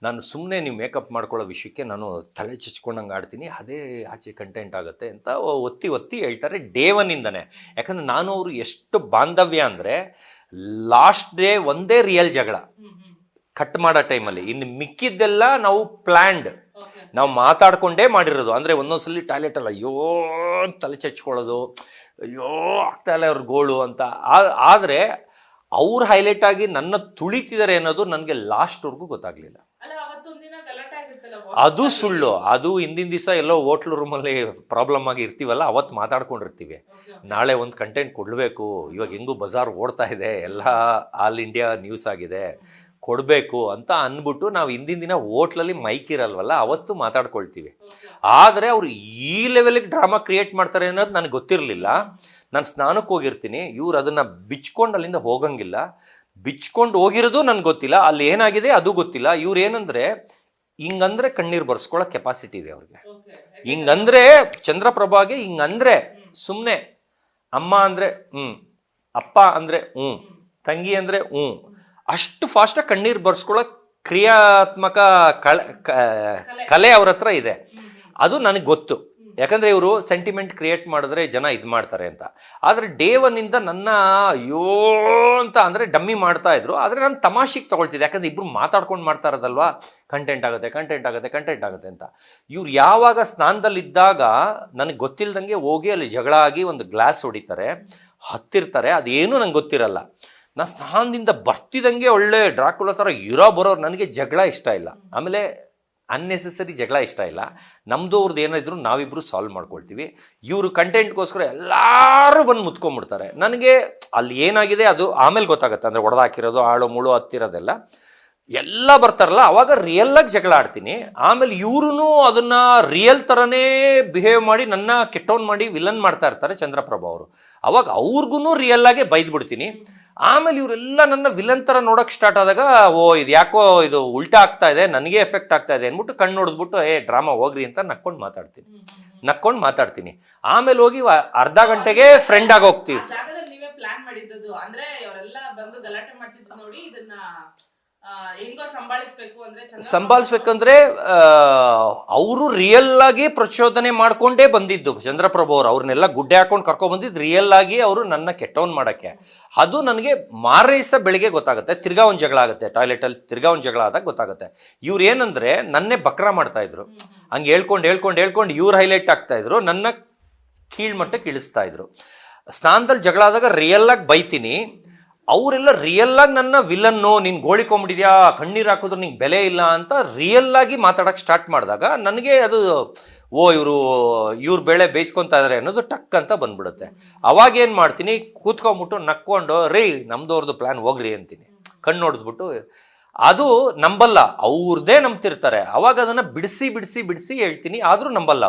ನಾನು ಸುಮ್ಮನೆ ನೀವು ಮೇಕಪ್ ಮಾಡ್ಕೊಳ್ಳೋ ವಿಷಯಕ್ಕೆ ನಾನು ತಲೆ ಚಚ್ಕೊಂಡಂಗೆ ಆಡ್ತೀನಿ, ಅದೇ ಆಚೆ ಕಂಟೆಂಟ್ ಆಗುತ್ತೆ ಅಂತ ಒತ್ತಿ ಒತ್ತಿ ಹೇಳ್ತಾರೆ ಡೇ ಒನ್ನಿಂದನೇ. ಯಾಕಂದರೆ ನಾನು ಅವರು ಎಷ್ಟು ಬಾಂಧವ್ಯ ಅಂದರೆ ಲಾಸ್ಟ್ ಡೇ ಒಂದೇ ರಿಯಲ್ ಜಗಳ ಕಟ್ ಮಾಡೋ ಟೈಮಲ್ಲಿ, ಇನ್ನು ಮಿಕ್ಕಿದ್ದೆಲ್ಲ ನಾವು ಪ್ಲ್ಯಾಂಡ್, ನಾವು ಮಾತಾಡ್ಕೊಂಡೇ ಮಾಡಿರೋದು. ಅಂದರೆ ಒಂದೊಂದ್ಸಲಿ ಟಾಯ್ಲೆಟ್ ಅಲ್ಲ ಅಯ್ಯೋ ತಲೆ ಚಚ್ಕೊಳ್ಳೋದು, ಅಯ್ಯೋ ಆಗ್ತಾ ಇಲ್ಲ ಅವ್ರ ಗೋಳು ಅಂತ. ಆದರೆ ಅವ್ರು ಹೈಲೈಟ್ ಆಗಿ ನನ್ನ ತುಳಿತಿದ್ದಾರೆ ಅನ್ನೋದು ನನಗೆ ಲಾಸ್ಟ್ವರೆಗೂ ಗೊತ್ತಾಗ್ಲಿಲ್ಲ. ಅದು ಸುಳ್ಳು. ಅದು ಹಿಂದಿನ ದಿವಸ ಎಲ್ಲೋ ಹೋಟ್ಲ್ ರೂಮಲ್ಲಿ ಪ್ರಾಬ್ಲಮ್ ಆಗಿ ಇರ್ತೀವಲ್ಲ, ಅವತ್ತು ಮಾತಾಡ್ಕೊಂಡಿರ್ತೀವಿ, ನಾಳೆ ಒಂದು ಕಂಟೆಂಟ್ ಕೊಡಬೇಕು, ಇವಾಗ ಹೆಂಗೂ ಬಜಾರ್ ಓಡ್ತಾ ಇದೆ, ಎಲ್ಲ ಆಲ್ ಇಂಡಿಯಾ ನ್ಯೂಸ್ ಆಗಿದೆ, ಕೊಡಬೇಕು ಅಂತ ಅಂದ್ಬಿಟ್ಟು ನಾವು ಹಿಂದಿನ ದಿನ ಹೋಟ್ಲಲ್ಲಿ ಮೈಕ್ ಇರಲ್ವಲ್ಲ ಅವತ್ತು ಮಾತಾಡ್ಕೊಳ್ತೀವಿ. ಆದರೆ ಅವರು ಈ ಲೆವೆಲ್ಗೆ ಡ್ರಾಮಾ ಕ್ರಿಯೇಟ್ ಮಾಡ್ತಾರೆ ಅನ್ನೋದು ನನಗೆ ಗೊತ್ತಿರಲಿಲ್ಲ. ನಾನು ಸ್ನಾನಕ್ಕೆ ಹೋಗಿರ್ತೀನಿ, ಇವ್ರು ಅದನ್ನು ಬಿಚ್ಕೊಂಡು ಅಲ್ಲಿಂದ ಹೋಗಂಗಿಲ್ಲ, ಬಿಚ್ಕೊಂಡು ಹೋಗಿರೋದು ನನಗೆ ಗೊತ್ತಿಲ್ಲ, ಅಲ್ಲಿ ಏನಾಗಿದೆ ಅದು ಗೊತ್ತಿಲ್ಲ. ಇವ್ರು ಏನಂದರೆ ಹಿಂಗಂದ್ರೆ ಕಣ್ಣೀರು ಬರ್ಸ್ಕೊಳ್ಳೋ ಕೆಪಾಸಿಟಿ ಇದೆ ಅವ್ರಿಗೆ. ಹಿಂಗಂದ್ರೆ ಚಂದ್ರಪ್ರಭಾಗೆ ಹಿಂಗಂದ್ರೆ ಸುಮ್ಮನೆ ಅಮ್ಮ ಅಂದರೆ ಅಪ್ಪ ಅಂದರೆ ತಂಗಿ ಅಂದರೆ ಅಷ್ಟು ಫಾಸ್ಟಾಗಿ ಕಣ್ಣೀರು ಬರ್ಸ್ಕೊಳ್ಳೋ ಕ್ರಿಯಾತ್ಮಕ ಕಲೆ ಅವ್ರ ಹತ್ರ ಇದೆ. ಅದು ನನಗೆ ಗೊತ್ತು, ಯಾಕಂದರೆ ಇವರು ಸೆಂಟಿಮೆಂಟ್ ಕ್ರಿಯೇಟ್ ಮಾಡಿದ್ರೆ ಜನ ಇದು ಮಾಡ್ತಾರೆ ಅಂತ. ಆದರೆ ಡೇ ಒನ್ನಿಂದ ನನ್ನ ಅಯ್ಯೋ ಅಂತ ಅಂದರೆ ಡಮ್ಮಿ ಮಾಡ್ತಾ ಇದ್ರು. ಆದರೆ ನಾನು ತಮಾಷೆಗೆ ತೊಗೊಳ್ತಿದ್ದೆ, ಯಾಕಂದರೆ ಇಬ್ಬರು ಮಾತಾಡ್ಕೊಂಡು ಮಾಡ್ತಾ ಇರೋದಲ್ವಾ, ಕಂಟೆಂಟ್ ಆಗುತ್ತೆ ಅಂತ. ಇವ್ರು ಯಾವಾಗ ಸ್ನಾನದಲ್ಲಿದ್ದಾಗ ನನಗೆ ಗೊತ್ತಿಲ್ದಂಗೆ ಹೋಗಿ ಅಲ್ಲಿ ಜಗಳ ಆಗಿ ಒಂದು ಗ್ಲಾಸ್ ಹೊಡಿತಾರೆ, ಹತ್ತಿರ್ತಾರೆ, ಅದೇನು ನಂಗೆ ಗೊತ್ತಿರಲ್ಲ. ನಾನು ಸ್ನಾನದಿಂದ ಬರ್ತಿದ್ದಂಗೆ ಒಳ್ಳೆ ಡ್ರಾಕುಲಾ ಥರ ಬರೋರು. ನನಗೆ ಜಗಳ ಇಷ್ಟ ಇಲ್ಲ, ಆಮೇಲೆ ಅನ್ನೆಸೆಸರಿ ಜಗಳ ಇಷ್ಟ ಇಲ್ಲ. ನಮ್ಮದು ಅವ್ರದ್ದು ಏನಾದ್ರು ನಾವಿಬ್ಬರು ಸಾಲ್ವ್ ಮಾಡ್ಕೊಳ್ತೀವಿ. ಇವರು ಕಂಟೆಂಟ್ಗೋಸ್ಕರ ಎಲ್ಲರೂ ಬಂದು ಮುತ್ಕೊಂಡ್ಬಿಡ್ತಾರೆ. ನನಗೆ ಅಲ್ಲಿ ಏನಾಗಿದೆ ಅದು ಆಮೇಲೆ ಗೊತ್ತಾಗುತ್ತೆ, ಅಂದರೆ ಹೊಡೆದಾಕಿರೋದು ಆಳು ಮುಳು ಹತ್ತಿರೋದೆಲ್ಲ ಎಲ್ಲ ಬರ್ತಾರಲ್ಲ, ಅವಾಗ ರಿಯಲ್ಲಾಗಿ ಜಗಳ ಆಡ್ತೀನಿ. ಆಮೇಲೆ ಇವ್ರೂ ಅದನ್ನ ರಿಯಲ್ ಥರನೇ ಬಿಹೇವ್ ಮಾಡಿ ನನ್ನ ಕೆಟ್ಟವನ್ ಮಾಡಿ ವಿಲನ್ ಮಾಡ್ತಾ ಇರ್ತಾರೆ ಚಂದ್ರಪ್ರಭಾ ಅವರು. ಅವಾಗ ಅವ್ರಿಗೂ ರಿಯಲ್ಲಾಗೆ ಬೈದ್ಬಿಡ್ತೀನಿ. ಆಮೇಲೆ ಇವರೆಲ್ಲ ನನ್ನ ವಿಲನ್ ಥರ ನೋಡೋಕೆ ಸ್ಟಾರ್ಟ್ ಆದಾಗ ಇದು ಯಾಕೋ ಇದು ಉಲ್ಟಾ ಆಗ್ತಾ ಇದೆ, ನನಗೆ ಎಫೆಕ್ಟ್ ಆಗ್ತಾ ಇದೆ ಅಂದ್ಬಿಟ್ಟು ಕಣ್ಣು ನೋಡಿದ್ಬಿಟ್ಟು ಡ್ರಾಮಾ ಹೋಗ್ರಿ ಅಂತ ನಕ್ಕೊಂಡು ಮಾತಾಡ್ತೀನಿ. ಆಮೇಲೆ ಹೋಗಿ ಅರ್ಧ ಗಂಟೆಗೆ ಫ್ರೆಂಡ್ ಆಗಿ ಹೋಗ್ತೀವಿ. ಸಂಭಾಳಿಸ್ಬೇಕಂದ್ರೆ ಅವರು ರಿಯಲ್ ಆಗಿ ಪ್ರಚೋದನೆ ಮಾಡ್ಕೊಂಡೇ ಬಂದಿದ್ದು ಚಂದ್ರಪ್ರಭು ಅವರು. ಅವ್ರನ್ನೆಲ್ಲ ಗುಡ್ಡೆ ಹಾಕೊಂಡು ಕರ್ಕೊಂಡ್ ಬಂದಿದ್ದು ರಿಯಲ್ ಆಗಿ ಅವರು ನನ್ನ ಕೆಟ್ಟವನ್ ಮಾಡಕ್ಕೆ. ಅದು ನನಗೆ ಮಾರೈಸ ಬೆಳಿಗ್ಗೆ ಗೊತ್ತಾಗುತ್ತೆ. ತಿರ್ಗಾ ಒಂದು ಜಗಳ ಆಗುತ್ತೆ ಟಾಯ್ಲೆಟ್ ಅಲ್ಲಿ, ತಿರ್ಗಾ ಒಂದು ಜಗಳ ಆದಾಗ ಗೊತ್ತಾಗುತ್ತೆ. ಇವ್ರು ಏನಂದ್ರೆ ನನ್ನೇ ಬಕ್ರ ಮಾಡ್ತಾ ಇದ್ರು, ಹಂಗೆ ಹೇಳ್ಕೊಂಡು ಇವ್ರು ಹೈಲೈಟ್ ಆಗ್ತಾ ಇದ್ರು, ನನ್ನ ಕೀಳ್ಮಟ್ಟಕ್ಕೆ ಇಳಿಸ್ತಾ ಇದ್ರು. ಸ್ನಾನದಲ್ಲಿ ಜಗಳ ಆದಾಗ ರಿಯಲ್ ಆಗಿ ಬೈತೀನಿ, ಅವರೆಲ್ಲ ರಿಯಲ್ ಆಗಿ ನನ್ನ ವಿಲನ್ನು, ನೀನು ಗೋಳಿಕೊಂಬಿಟ್ಟಿದ್ಯಾ, ಕಣ್ಣೀರು ಹಾಕಿದ್ರು ನಿಂಗೆ ಬೆಲೆ ಇಲ್ಲ ಅಂತ ರಿಯಲ್ ಆಗಿ ಮಾತಾಡಕ್ಕೆ ಸ್ಟಾರ್ಟ್ ಮಾಡಿದಾಗ ನನಗೆ ಅದು ಇವ್ರ ಬೆಳೆ ಬೇಯಿಸ್ಕೊತಾ ಇದಾರೆ ಅನ್ನೋದು ಟಕ್ ಅಂತ ಬಂದ್ಬಿಡುತ್ತೆ. ಅವಾಗ ಏನು ಮಾಡ್ತೀನಿ, ಕೂತ್ಕೊಂಡ್ಬಿಟ್ಟು ನಕ್ಕೊಂಡು ನಮ್ದವ್ರದ್ದು ಪ್ಲಾನ್ ಹೋಗ್ರಿ ಅಂತೀನಿ, ಕಣ್ಣು ನೋಡಿದ್ಬಿಟ್ಟು. ಅದು ನಂಬಲ್ಲ, ಅವ್ರದ್ದೇ ನಂಬ್ತಿರ್ತಾರೆ. ಅವಾಗ ಅದನ್ನ ಬಿಡಿಸಿ ಹೇಳ್ತೀನಿ, ಆದರೂ ನಂಬಲ್ಲ ಅವರು.